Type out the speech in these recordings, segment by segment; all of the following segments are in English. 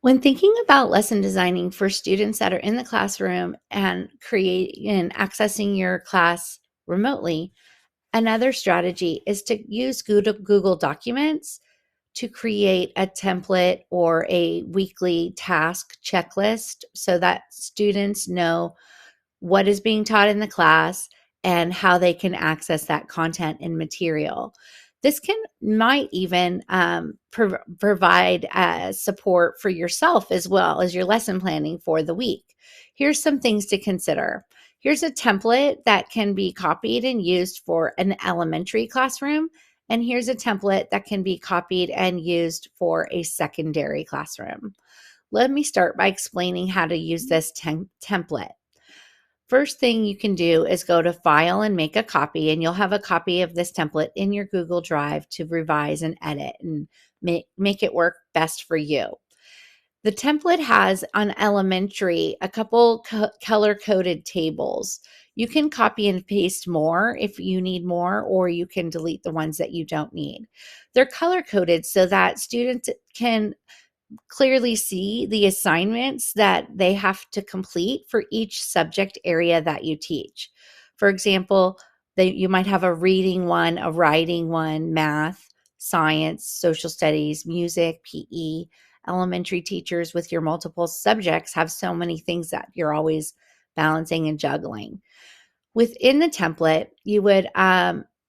When thinking about lesson designing for students that are in the classroom and accessing your class remotely, another strategy is to use Google Documents to create a template or a weekly task checklist so that students know what is being taught in the class and how they can access that content and material. This might even provide support for yourself as well as your lesson planning for the week. Here's some things to consider. Here's a template that can be copied and used for an elementary classroom. And here's a template that can be copied and used for a secondary classroom. Let me start by explaining how to use this template. First thing you can do is go to File and make a copy, and you'll have a copy of this template in your Google Drive to revise and edit and make it work best for you. The template has on elementary a couple color-coded tables. You can copy and paste more if you need more, or you can delete the ones that you don't need. They're color-coded so that students can clearly see the assignments that they have to complete for each subject area that you teach. For example, you might have a reading one, a writing one, math, science, social studies, music, PE. Elementary teachers with your multiple subjects have so many things that you're always balancing and juggling. Within the template, you would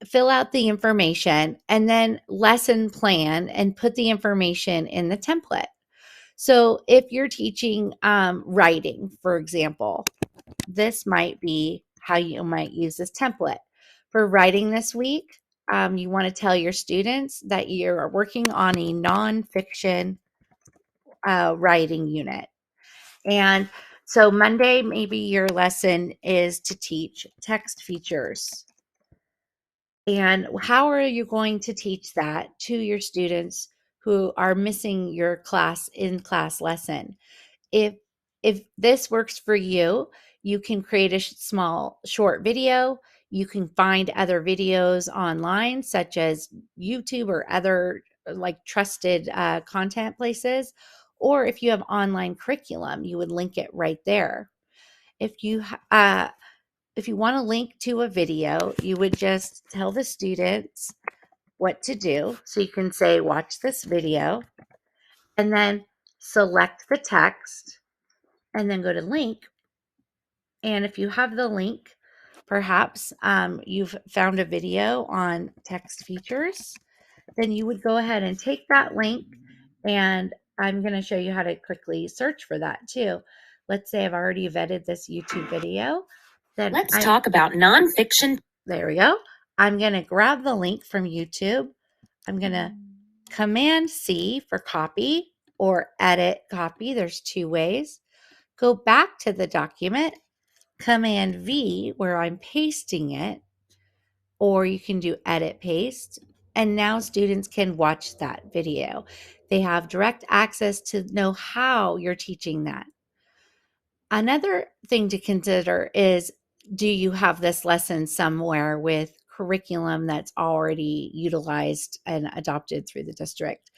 fill out the information and then lesson plan and put the information in the template. So if you're teaching writing, for example, this might be how you might use this template. For writing this week, you want to tell your students that you're working on a nonfiction writing unit. And so Monday, maybe your lesson is to teach text features. And how are you going to teach that to your students who are missing your in-class lesson? If this works for you, you can create a small short video. You can find other videos online, such as YouTube or other like trusted content places. Or if you have online curriculum, you would link it right there. If you uh, if you want to link to a video, you would just tell the students what to do. So you can say, watch this video, and then select the text, and then go to link. And if you have the link, perhaps you've found a video on text features, then you would go ahead and take that link. And I'm going to show you how to quickly search for that too. Let's say I've already vetted this YouTube video. Then Let's talk about nonfiction. There we go. I'm going to grab the link from YouTube. I'm going to Command C for copy or edit copy. There's two ways. Go back to the document, Command V where I'm pasting it, or you can do edit paste. And now students can watch that video. They have direct access to know how you're teaching that. Another thing to consider is, do you have this lesson somewhere with curriculum that's already utilized and adopted through the district?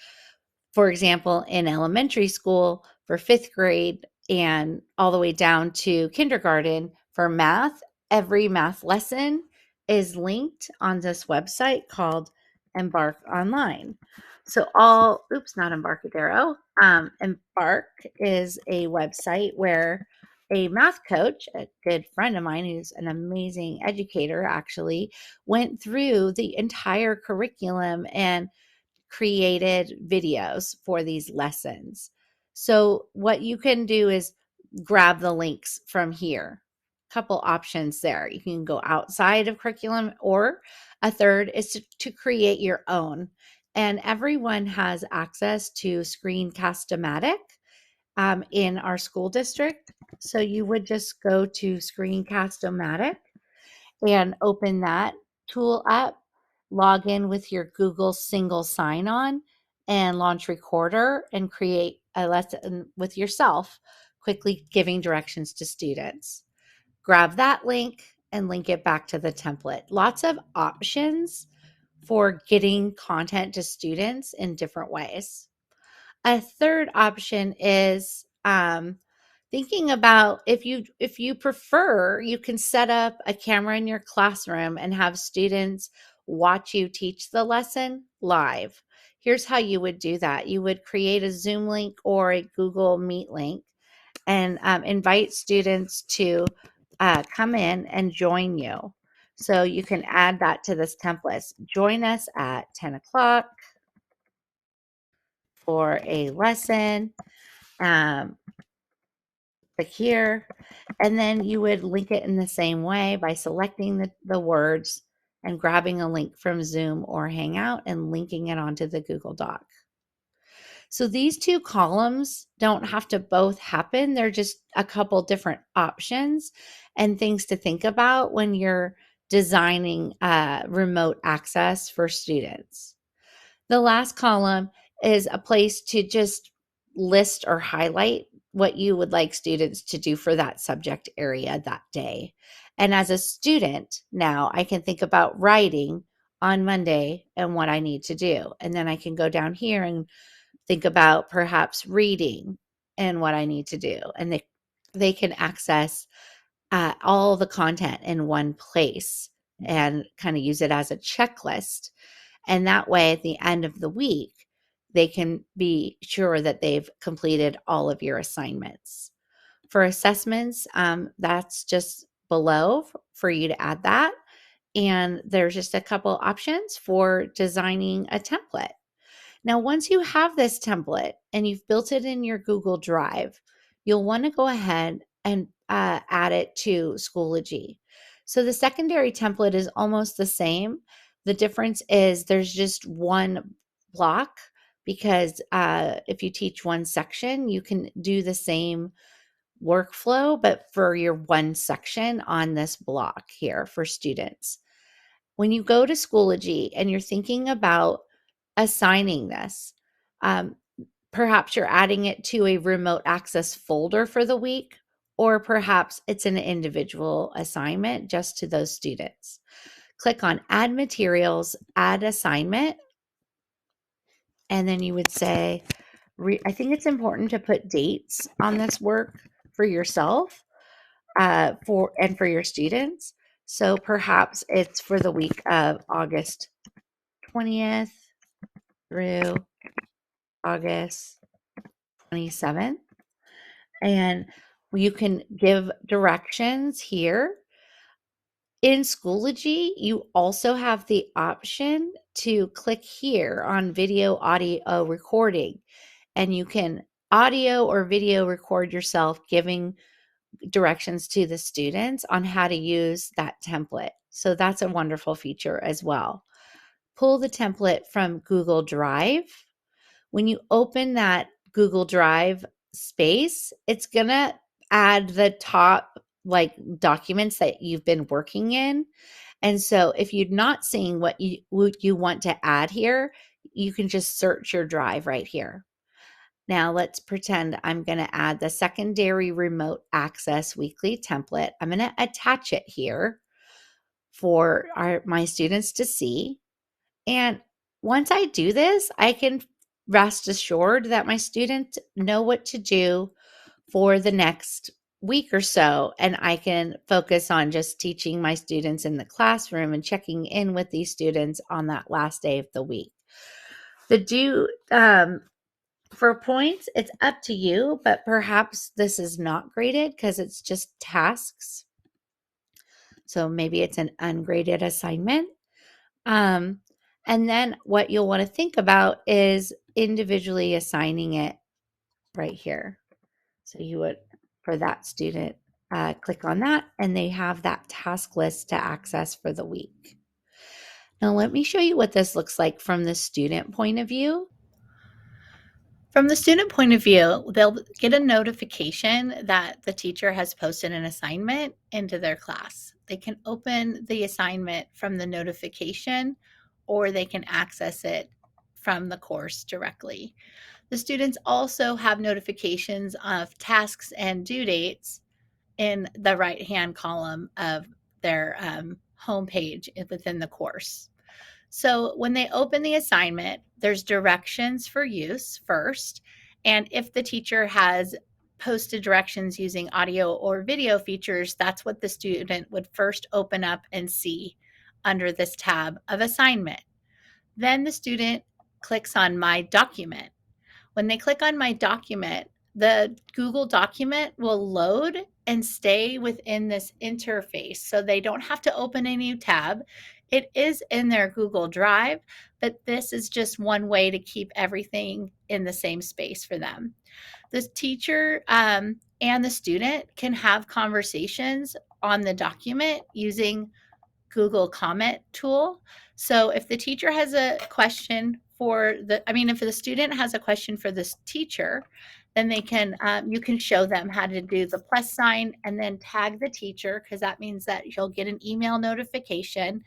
For example, in elementary school for fifth grade and all the way down to kindergarten for math, every math lesson is linked on this website called Embark Online. So not Embarcadero. Embark is a website where a math coach, a good friend of mine who's an amazing educator, actually went through the entire curriculum and created videos for these lessons. So what you can do is grab the links from here. Couple options there. You can go outside of curriculum, or a third is to create your own. And everyone has access to Screencast-O-Matic in our school district. So you would just go to Screencast-O-Matic and open that tool up, log in with your Google single sign-on, and launch Recorder and create a lesson with yourself, quickly giving directions to students. Grab that link and link it back to the template. Lots of options for getting content to students in different ways. A third option is thinking about if you prefer, you can set up a camera in your classroom and have students watch you teach the lesson live. Here's how you would do that. You would create a Zoom link or a Google Meet link and invite students to come in and join you. So you can add that to this template. Join us at 10 o'clock for a lesson. Click here. And then you would link it in the same way by selecting the words and grabbing a link from Zoom or Hangout and linking it onto the Google Doc. So these two columns don't have to both happen. They're just a couple different options and things to think about when you're designing remote access for students. The last column is a place to just list or highlight what you would like students to do for that subject area that day. And as a student, now I can think about writing on Monday and what I need to do. And then I can go down here and think about perhaps reading and what I need to do. And they can access all the content in one place and kind of use it as a checklist. And that way, at the end of the week, they can be sure that they've completed all of your assignments. For assessments, that's just below for you to add that. And there's just a couple options for designing a template. Now, once you have this template and you've built it in your Google Drive, you'll want to go ahead and add it to Schoology. So the secondary template is almost the same. The difference is there's just one block because if you teach one section, you can do the same workflow, but for your one section on this block here for students. When you go to Schoology and you're thinking about assigning this, um, perhaps you're adding it to a remote access folder for the week, or perhaps it's an individual assignment just to those students. Click on Add Materials, Add Assignment, and then you would say, I think it's important to put dates on this work for yourself for your students. So perhaps it's for the week of August 20th through August 27th. And you can give directions here. In Schoology, you also have the option to click here on video audio recording, and you can audio or video record yourself giving directions to the students on how to use that template. So that's a wonderful feature as well. Pull the template from Google Drive. When you open that Google Drive space, it's going to add the top like documents that you've been working in. And so if you're not seeing what you want to add here, you can just search your drive right here. Now let's pretend I'm going to add the secondary remote access weekly template. I'm going to attach it here for my students to see. And once I do this, I can rest assured that my students know what to do for the next week or so. And I can focus on just teaching my students in the classroom and checking in with these students on that last day of the week. For points, it's up to you, but perhaps this is not graded because it's just tasks. So maybe it's an ungraded assignment. And then what you'll want to think about is individually assigning it right here. So you would, for that student, click on that and they have that task list to access for the week. Now let me show you what this looks like from the student point of view. From the student point of view, they'll get a notification that the teacher has posted an assignment into their class. They can open the assignment from the notification or they can access it from the course directly. The students also have notifications of tasks and due dates in the right-hand column of their homepage within the course. So when they open the assignment, there's directions for use first, And if the teacher has posted directions using audio or video features, that's what the student would first open up and see under this tab of assignment. Then the student clicks on My Document. When they click on My Document, the Google document will load and stay within this interface. So they don't have to open a new tab. It is in their Google Drive, but this is just one way to keep everything in the same space for them. The teacher and the student can have conversations on the document using Google Comment tool. So if the teacher has a question if the student has a question for this teacher, then you can show them how to do the plus sign and then tag the teacher, because that means that you'll get an email notification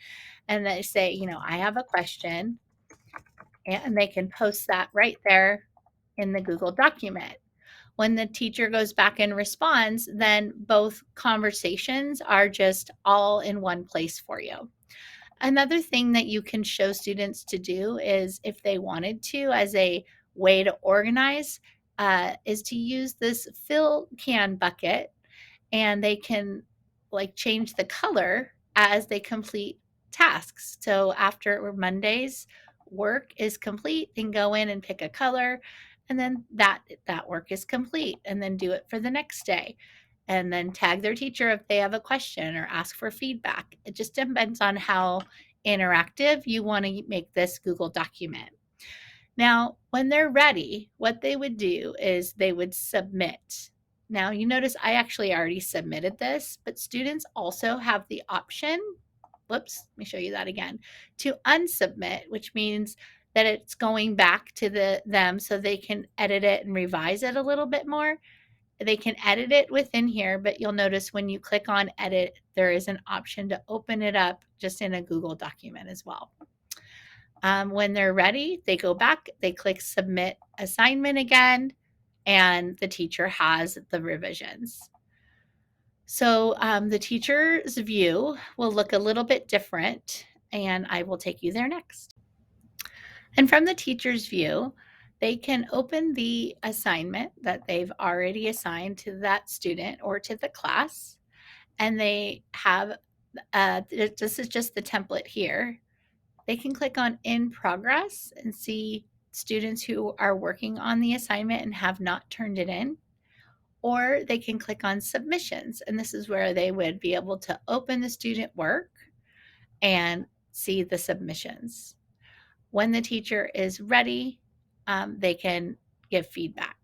and they say, I have a question, and they can post that right there in the Google document. When the teacher goes back and responds, then both conversations are just all in one place for you. Another thing that you can show students to do is, if they wanted to, as a way to organize, is to use this fill can bucket, and they can change the color as they complete tasks. So after Monday's work is complete, they can go in and pick a color, and then that work is complete, and then do it for the next day, and then tag their teacher if they have a question or ask for feedback. It just depends on how interactive you want to make this Google document. Now, when they're ready, what they would do is they would submit. Now, you notice I actually already submitted this, but students also have the option, whoops, let me show you that again, to unsubmit, which means that it's going back to them so they can edit it and revise it a little bit more. They can edit it within here, but you'll notice when you click on edit, there is an option to open it up just in a Google document as well. When they're ready, they go back, they click submit assignment again, and the teacher has the revisions. So the teacher's view will look a little bit different, and I will take you there next. And from the teacher's view, they can open the assignment that they've already assigned to that student or to the class, and they have, this is just the template here. They can click on In Progress and see students who are working on the assignment and have not turned it in. Or they can click on Submissions, and this is where they would be able to open the student work and see the submissions. When the teacher is ready, they can give feedback.